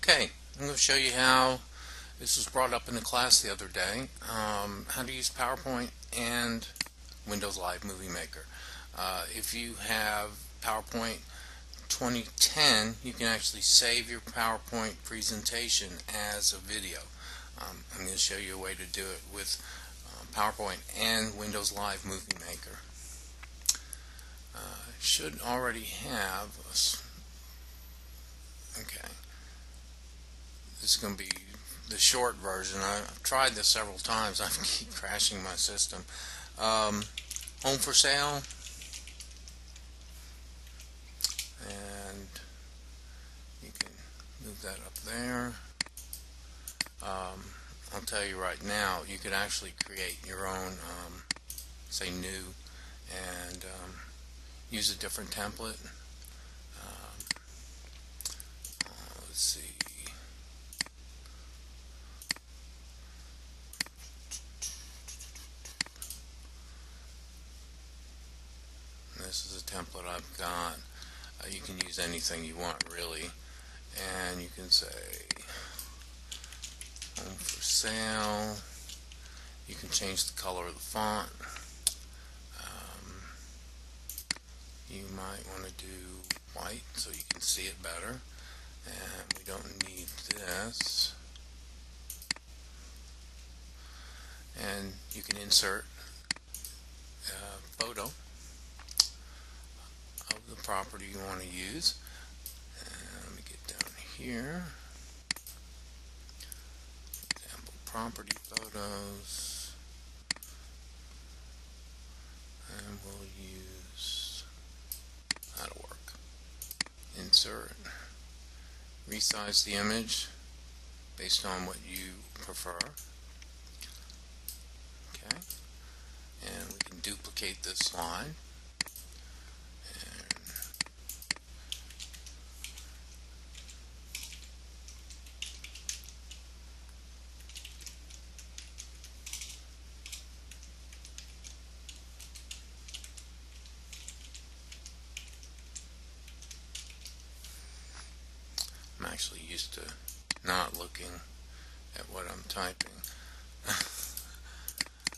Okay, I'm going to show you how this was brought up in the class the other day, how to use PowerPoint and Windows Live Movie Maker. If you have PowerPoint 2010, you can actually save your PowerPoint presentation as a video. I'm going to show you a way to do it with PowerPoint and Windows Live Movie Maker. Should already have okay. This is going to be the short version. I've tried this several times. I keep crashing my system. Home for sale, and you can move that up there. I'll tell you right now, you could actually create your own, say new, and use a different template. Let's see. This is a template I've got. You can use anything you want, really, and you can say home for sale. You can change the color of the font. You might want to do white so you can see it better, and we don't need this. And you can insert a photo of the property you want to use. And let me get down here. Example property photos. And we'll use, that'll work. Insert. Resize the image based on what you prefer. Okay. And we can duplicate this slide. I'm actually used to not looking at what I'm typing.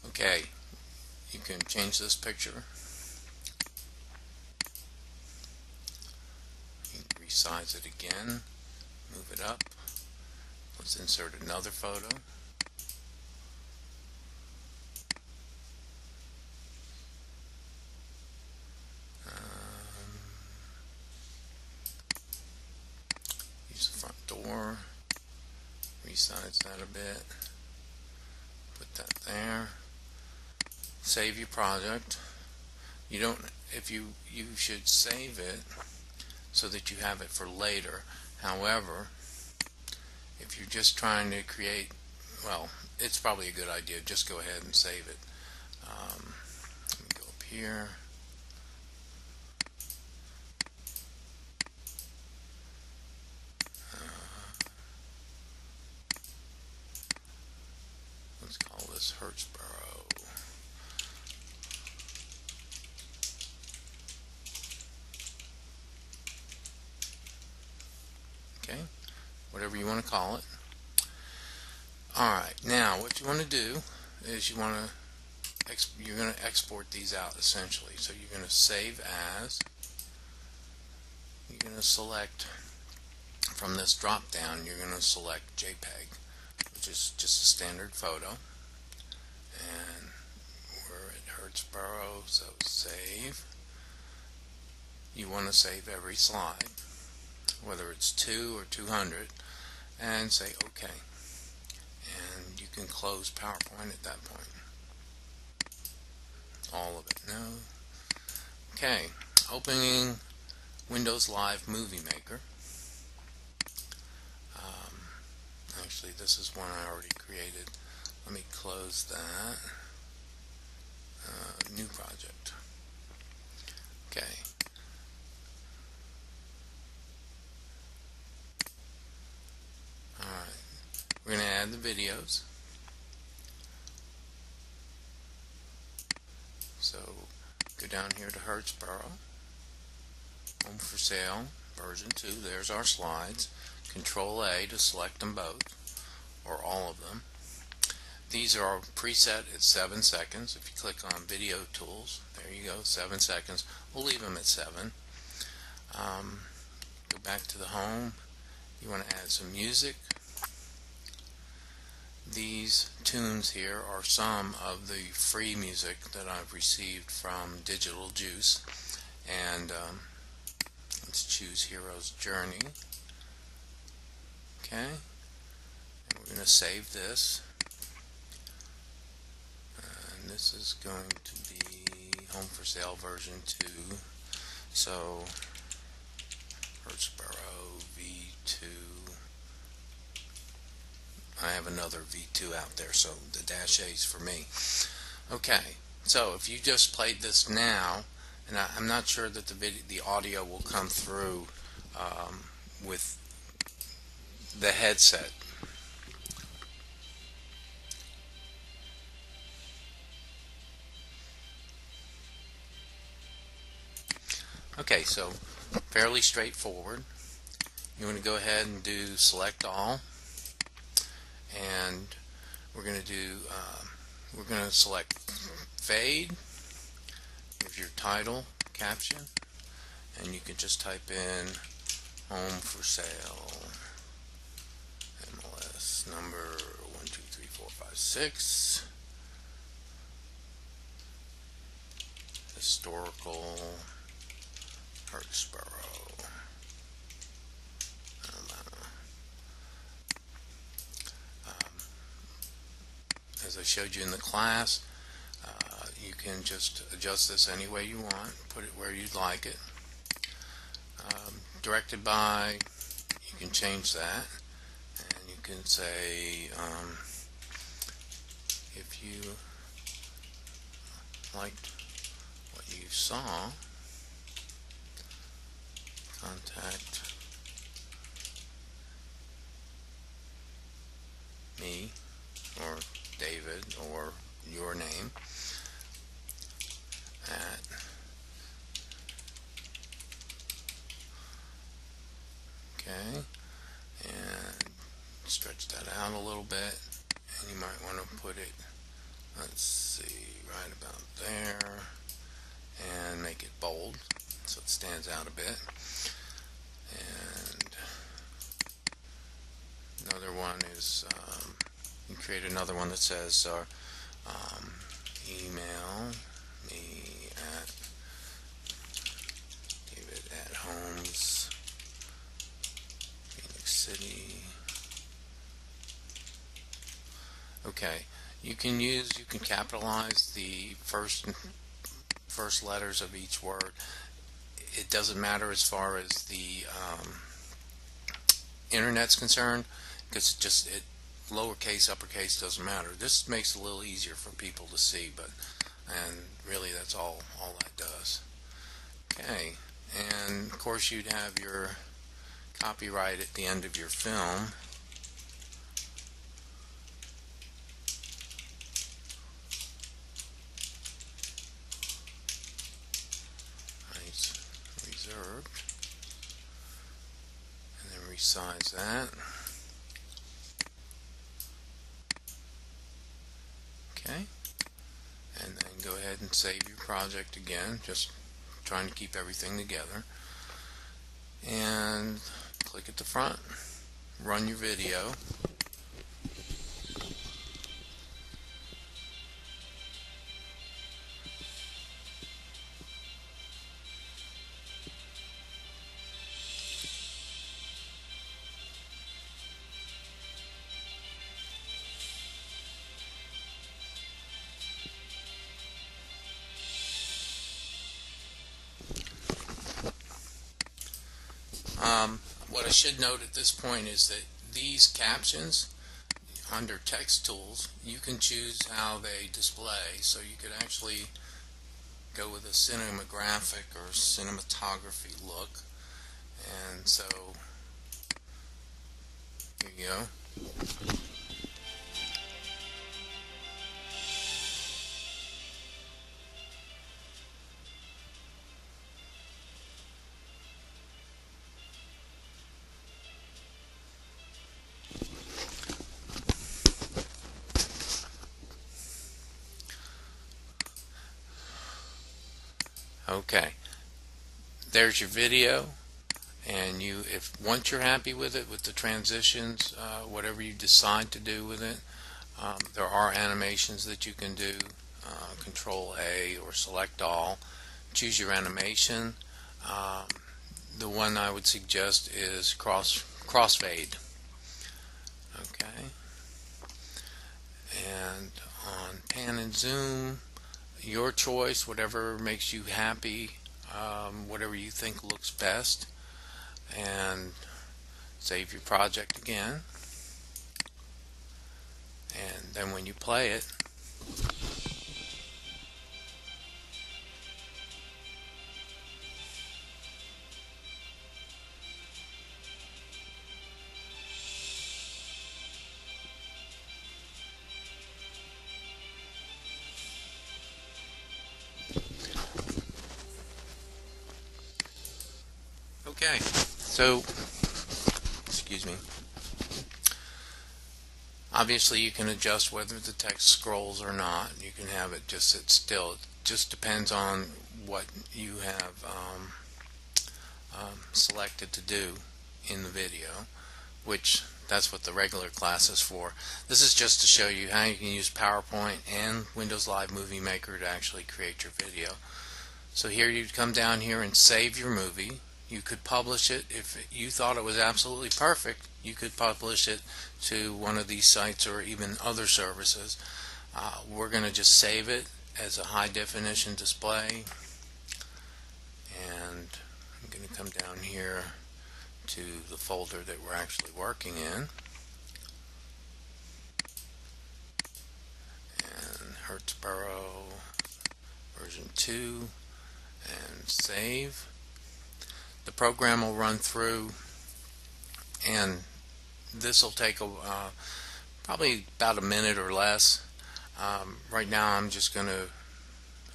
Okay, you can change this picture. You can resize it again, move it up. Let's insert another photo. Use the front door. Resize that a bit. Put that there. Save your project. You don't. If you should save it so that you have it for later. However, if you're just trying to create, well, it's probably a good idea. Just go ahead and save it. Let me go up here. Let's call this Hertzborough. Okay, whatever you want to call it. Alright, now what you want to do is you're going to export these out essentially. So you're going to save as. You're going to select from this drop down, you're going to select JPEG, which is just a standard photo. And we're at Hertzborough, so save. You want to save every slide, whether it's 2 or 200, and say OK. And you can close PowerPoint at that point. All of it. No. Okay. Opening Windows Live Movie Maker. Actually, this is one I already created. Let me close that. New project. Okay. Alright. We're going to add the videos. So go down here to Hertzborough. Home for sale, version 2. There's our slides. Control A to select them both, or all of them. These are preset at 7 seconds. If you click on Video Tools, there you go, 7 seconds. We'll leave them at 7. Go back to the home. You want to add some music. These tunes here are some of the free music that I've received from Digital Juice. And let's choose Hero's Journey. Okay, and we're going to save this. And this is going to be Home for Sale version 2. So, Hertzborough V2. I have another V2 out there, so the dash A is for me. Okay, so if you just played this now, and I'm not sure that the audio will come through with the headset. Okay, so fairly straightforward. You want to go ahead and do select all, and we're going to select fade. Here's your title, caption, and you can just type in home for sale, MLS number 123456, historical Hertzborough. As I showed you in the class, you can just adjust this any way you want, put it where you'd like it. Directed by, you can change that, and you can say if you liked what you saw, contact me or David or your name at okay, and stretch that out a little bit, and you might want to put it, let's see, right about there, and make it bold so it stands out a bit. And another one is you can create another one that says email me at David at Homes, Phoenix City. Okay, you can capitalize the first letters of each word. It doesn't matter as far as the internet's concerned, because it lowercase, uppercase doesn't matter. This makes it a little easier for people to see, and really that's all that does. Okay, and of course you'd have your copyright at the end of your film. Nice, reserved, and then resize that. Okay, and then go ahead and save your project again, just trying to keep everything together, and click at the front, run your video. What I should note at this point is that these captions under text tools, you can choose how they display, so you could actually go with a cinematographic or cinematography look, and so here you go. Okay, there's your video. And if once you're happy with it, with the transitions, whatever you decide to do with it, there are animations that you can do. Control A or select all. Choose your animation. The one I would suggest is crossfade. Okay. And on pan and zoom, your choice, whatever makes you happy, whatever you think looks best. And save your project again, and then when you play it, okay, so excuse me, obviously you can adjust whether the text scrolls or not. You can have it just sit still. It just depends on what you have selected to do in the video, which that's what the regular class is for. This is just to show you how you can use PowerPoint and Windows Live Movie Maker to actually create your video. So here you come down here and save your movie. You could publish it. If you thought it was absolutely perfect, you could publish it to one of these sites or even other services. We're going to just save it as a high definition display, and I'm going to come down here to the folder that we're actually working in, and Hertzborough version 2, and save. The program will run through, and this will take probably about a minute or less. Right now I'm just going to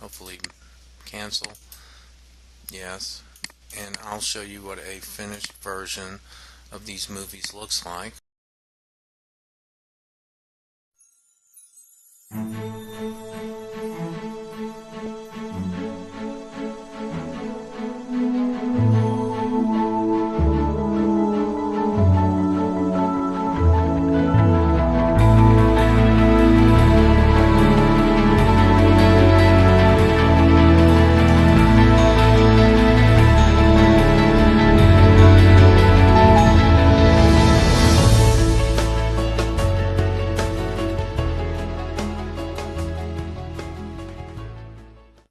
hopefully cancel. Yes, and I'll show you what a finished version of these movies looks like.